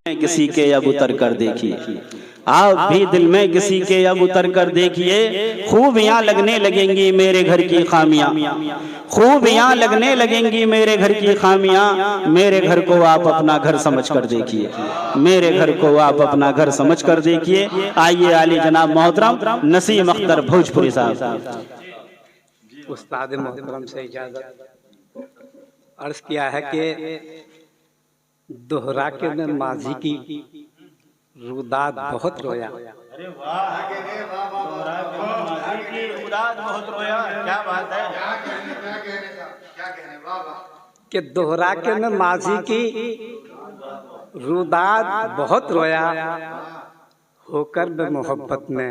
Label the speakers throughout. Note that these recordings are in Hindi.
Speaker 1: किसी के अब उतर कर देखिए, आप भी दिल में किसी के अब उतर कर देखिए। खूबियां लगने लगेंगी मेरे घर की खामियां, खूबियां लगने लगेंगी मेरे घर की खामियां। मेरे घर को आप अपना घर समझ कर देखिए, मेरे घर को आप अपना घर समझ कर देखिए। आइए आली जनाब मोहतरम नसीम अख्तर भोजपुरी साहब।
Speaker 2: उस्ताद मोहतरम से इजाजत अर्ज किया है कि दोहरा के मैं माजी की रुदाद बहुत रोया।
Speaker 1: अरे वाह, दोहरा के माजी की रुदाद बहुत रोया। क्या बात है, क्या कहने
Speaker 2: कि दोहरा के मैं माजी की रुदाद बहुत रोया, होकर मैं मोहब्बत में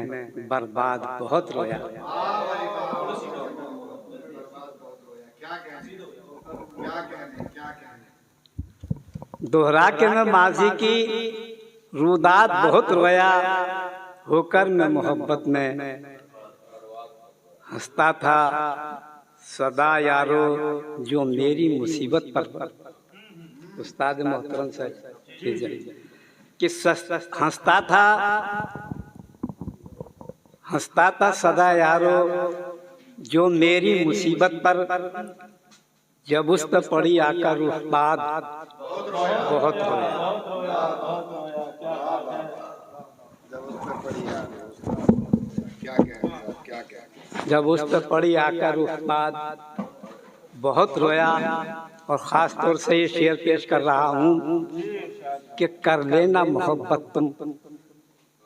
Speaker 2: बर्बाद बहुत रोया। दोहरा के मैं माजी की रुदाद बहुत रोया, होकर मैं मोहब्बत में हंसता था सदा यारो जो मेरी मुसीबत पर। उस्ताद मोहतरम से कि हंसता था सदा यारो जो मेरी मुसीबत पर। जब उस पर पड़ी आकर रुहबाद बहुत रोया। जब उस पर पड़ी आकर रुहबाद बहुत रोया। और ख़ास तौर से ये शेर पेश कर रहा हूँ कि कर लेना मोहब्बत तुम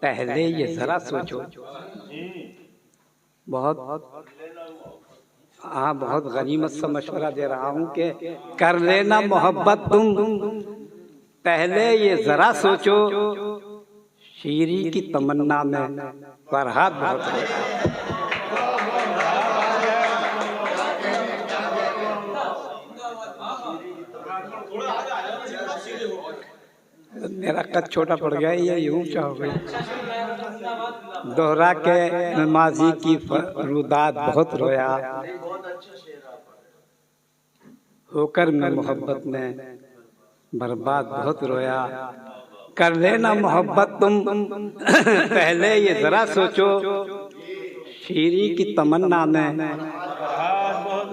Speaker 2: पहले ये ज़रा सोचो। बहुत गनीमत से मशवरा दे रहा हूँ कि कर लेना मोहब्बत तुम पहले ये ज़रा सोचो। शीरी की तमन्ना में फरहाद बहुत है। मेरा कद छोटा पड़ गया, ये यूं हो गई। दोहरा के माजी की रुदाद बहुत रोया, होकर मैं मोहब्बत में बर्बाद बहुत रोया। कर लेना मोहब्बत तुम पहले ये जरा सोचो। शीरी की तमन्ना में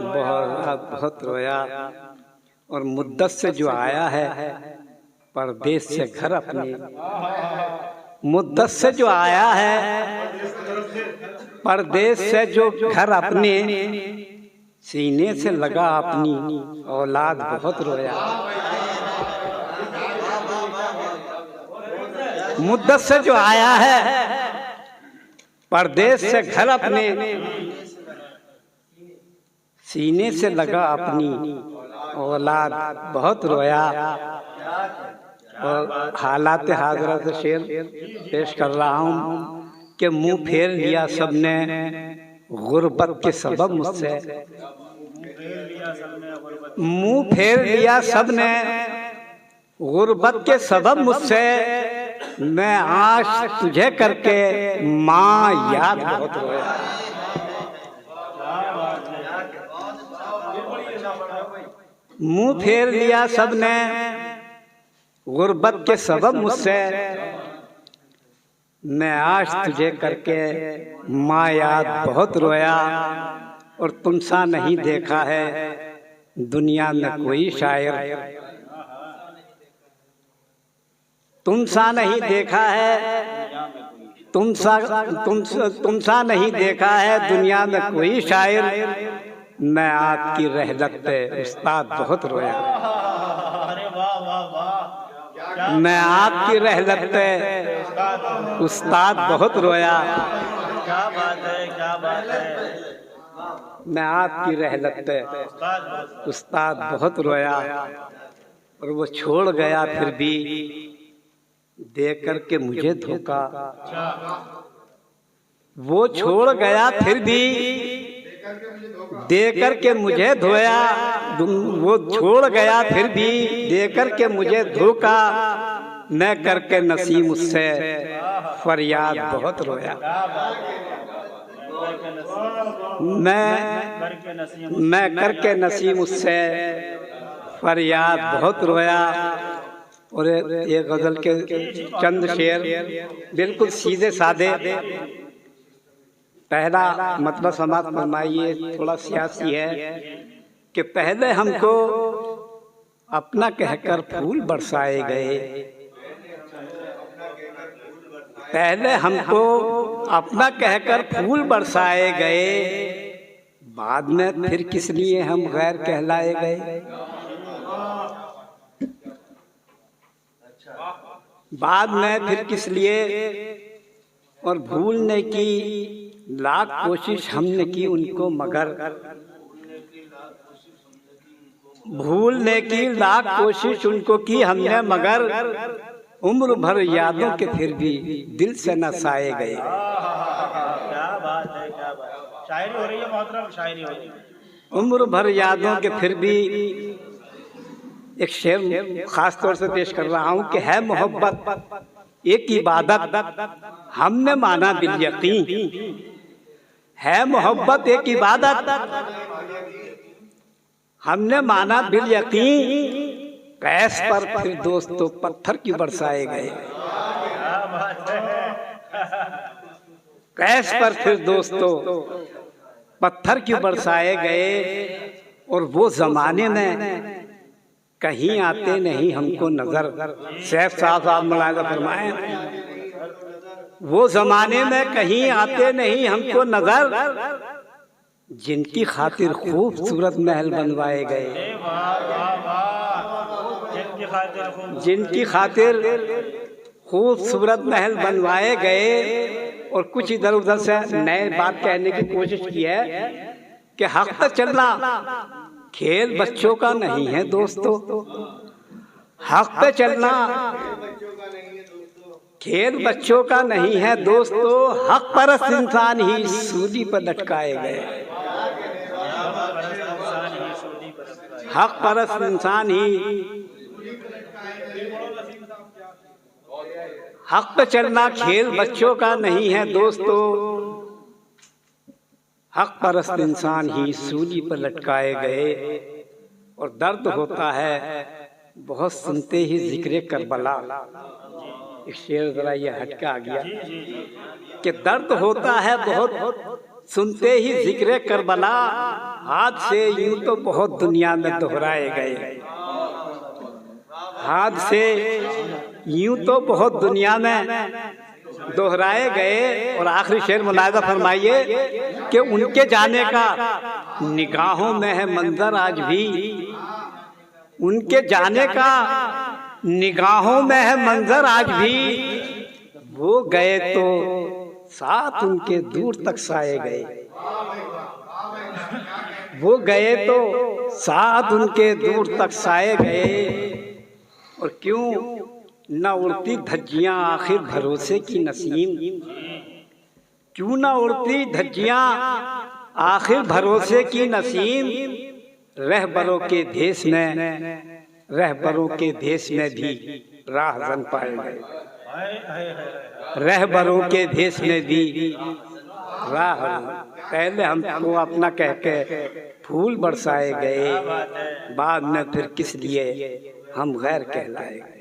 Speaker 2: बहुत रोया। और मुद्दत से जो आया है परदेश से घर अपने, मुद्दत से जो आया है परदेश से जो घर अपने, सीने से लगा अपनी औलाद बहुत रोया। मुद्दत से जो आया है परदेश से घर अपने, सीने से लगा अपनी औलाद बहुत रोया। और हालात हाज़िरा से शेर पेश कर रहा हूँ कि मुंह फेर लिया सबने गुर्बत के सबब मुझसे। मुंह फेर लिया सबने गुर्बत के सबब मुझसे। मैं आज तुझे करके माँ याद बहुत रोया। मुंह फेर लिया सबने गुर्बत के सबब मुझसे। मैं आज तुझे करके माँ याद बहुत रोया। और तुमसा नहीं देखा है दुनिया में कोई शायर, तुमसा नहीं देखा है तुमसा नहीं देखा है दुनिया में कोई शायर। मैं आपकी रहलत पे उस्ताद बहुत रोया। मैं आपकी रहलत पे उस्ताद बहुत रोया।
Speaker 1: क्या बात है, क्या बात है।
Speaker 2: मैं आपकी रहलत पे उस्ताद बहुत रोया। और वो छोड़ गया फिर भी दे करके मुझे धोखा। वो छोड़ गया फिर भी दे करके मुझे धोया। वो छोड़ गया फिर भी दे करके मुझे धोखा। मैं करके नसीम उससे फरियाद बहुत रोया। मैं करके नसीम उससे फरियाद बहुत रोया। और ये गजल के चंद शेर बिल्कुल सीधे साधे। पहला मतलब समाप्त फरमाइए, थोड़ा सियासी है कि पहले हमको अपना कहकर फूल बरसाए गए, पहले हमको अपना कहकर फूल बरसाए गए, बाद में फिर किस लिए हम गैर कहलाए गए। बाद में फिर किस लिए, और भूलने की लाख कोशिश हमने की उनको मगर, भूलने की लाख कोशिश उनको की हमने मगर, उम्र भर यादों के फिर भी दिल से न साए गए।
Speaker 1: क्या बात है, क्या बात है। शायरी हो रही है मोहतरम, शायरी हो रही है।
Speaker 2: उम्र भर यादों के फिर भी। एक शेर खास तौर से पेश कर रहा हूं कि है मोहब्बत एक इबादत हमने माना बिल यकीन, है मोहब्बत एक इबादत हमने माना बिल यकीन, कैस पर फिर दोस्तों पत्थर क्यों बरसाए गए। कैस पर फिर दोस्तों पत्थर क्यों बरसाए गए, और वो जमाने में कहीं आते नहीं हमको नजर। सैफ साहब मुलाहिजा फरमाए, वो जमाने में कहीं आते नहीं हमको नजर, जिनकी खातिर खूबसूरत महल बनवाए गए, जिनकी खातिर खूबसूरत महल बनवाए गए। और कुछ इधर उधर से नए बात कहने की कोशिश की है कि हक पे चलना खेल बच्चों का नहीं है दोस्तों, हक पे चलना खेल बच्चों का नहीं है दोस्तों, हक परस्त इंसान ही सूली पर लटकाए गए, हक परस्त इंसान ही। हक पे चलना खेल बच्चों का नहीं है दोस्तों, हक परस्त इंसान ही सूली पर लटकाए गए। और दर्द होता है बहुत सुनते ही जिक्र करबला। एक शेर जरा ये हटका आ गया कि दर्द होता है बहुत सुनते ही जिक्र करबला, हाथ से यूं तो बहुत दुनिया में दोहराए गए, हाथ से यूं तो बहुत दुनिया में दोहराए गए। और आखिरी शेर मुलाहिजा फरमाइए कि उनके जाने का निगाहों में है मंजर आज भी, उनके जाने का निगाहों में है मंजर आज भी, वो गए तो साथ उनके दूर तक साए गए, वो गए तो साथ उनके दूर तक साए गए। और क्यों न उड़ती धज्जियां आखिर भरोसे की नसीम, क्यों न उड़ती धज्जियां आखिर भरोसे की नसीम, रहबरों के भेष में, रहबरों के भेष में भी राह जन पाए गए, रहबरों के भेष में भी राह। पहले हमको अपना कह के फूल बरसाए गए, बाद में फिर किस लिए हम गैर कहलाए।